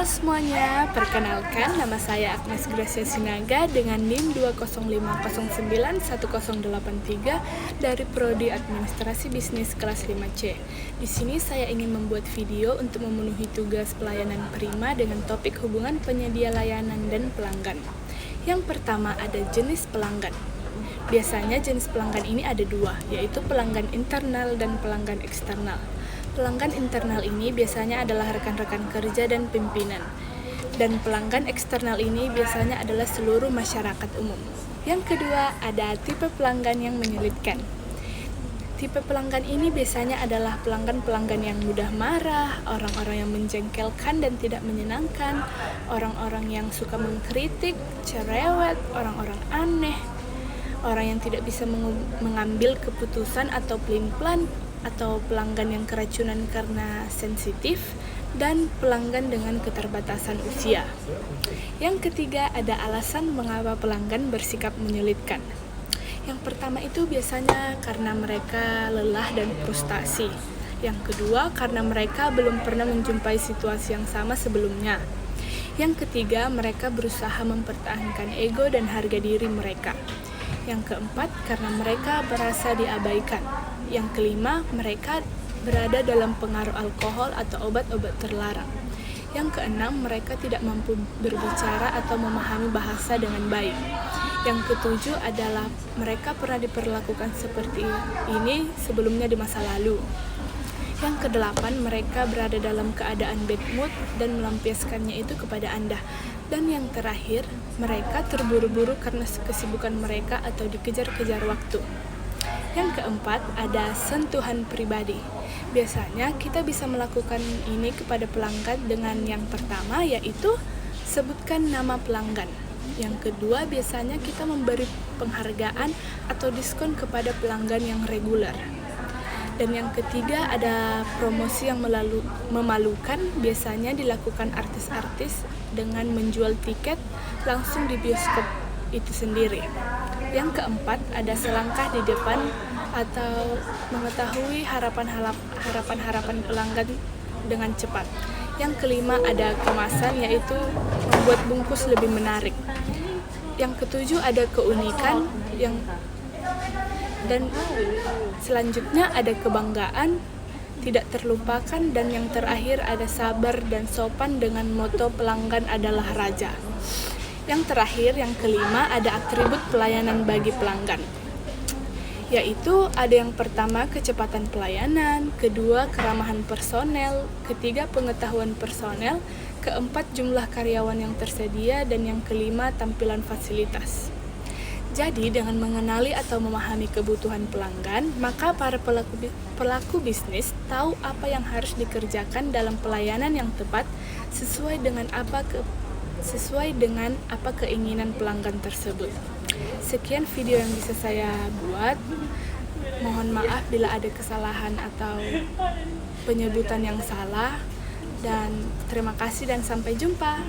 semuanya, perkenalkan nama saya Agnes Gracia Sinaga dengan NIM 205091083 dari Prodi Administrasi Bisnis kelas 5C. Di sini saya ingin membuat video untuk memenuhi tugas pelayanan prima dengan topik hubungan penyedia layanan dan pelanggan. Yang pertama ada jenis pelanggan. Biasanya jenis pelanggan ini ada dua, yaitu pelanggan internal dan pelanggan eksternal. Pelanggan internal ini biasanya adalah rekan-rekan kerja dan pimpinan. Dan pelanggan eksternal ini biasanya adalah seluruh masyarakat umum. Yang kedua, ada tipe pelanggan yang menyulitkan. Tipe pelanggan ini biasanya adalah pelanggan-pelanggan yang mudah marah, orang-orang yang menjengkelkan dan tidak menyenangkan, orang-orang yang suka mengkritik, cerewet, orang-orang aneh, orang yang tidak bisa mengambil keputusan atau pelin-pelan, atau pelanggan yang keracunan karena sensitif, dan pelanggan dengan keterbatasan usia. Yang ketiga, ada alasan mengapa pelanggan bersikap menyulitkan. Yang pertama itu biasanya karena mereka lelah dan frustasi. Yang kedua, karena mereka belum pernah menjumpai situasi yang sama sebelumnya. Yang ketiga, mereka berusaha mempertahankan ego dan harga diri mereka. Yang keempat, karena mereka merasa diabaikan. Yang kelima, mereka berada dalam pengaruh alkohol atau obat-obat terlarang. Yang keenam, mereka tidak mampu berbicara atau memahami bahasa dengan baik. Yang ketujuh adalah mereka pernah diperlakukan seperti ini sebelumnya di masa lalu. Yang kedelapan, mereka berada dalam keadaan bad mood dan melampiaskannya itu kepada Anda. Dan yang terakhir, mereka terburu-buru karena kesibukan mereka atau dikejar-kejar waktu. Yang keempat, ada sentuhan pribadi. Biasanya kita bisa melakukan ini kepada pelanggan dengan yang pertama, yaitu sebutkan nama pelanggan. Yang kedua, biasanya kita memberi penghargaan atau diskon kepada pelanggan yang reguler. Dan yang ketiga, ada promosi yang memalukan, biasanya dilakukan artis-artis dengan menjual tiket langsung di bioskop itu sendiri. Yang keempat, ada selangkah di depan atau mengetahui harapan-harapan pelanggan dengan cepat. Yang kelima, ada kemasan, yaitu membuat bungkus lebih menarik. Yang ketujuh, ada keunikan, dan selanjutnya ada kebanggaan, tidak terlupakan, dan yang terakhir ada sabar dan sopan dengan moto pelanggan adalah raja. Yang terakhir, yang kelima, ada atribut pelayanan bagi pelanggan, yaitu ada yang pertama kecepatan pelayanan, kedua keramahan personel, ketiga pengetahuan personel, keempat jumlah karyawan yang tersedia, dan yang kelima tampilan fasilitas. Jadi dengan mengenali atau memahami kebutuhan pelanggan, maka para pelaku bisnis tahu apa yang harus dikerjakan dalam pelayanan yang tepat sesuai dengan apa keinginan pelanggan tersebut. Sekian video yang bisa saya buat. Mohon maaf bila ada kesalahan atau penyebutan yang salah, dan terima kasih dan sampai jumpa.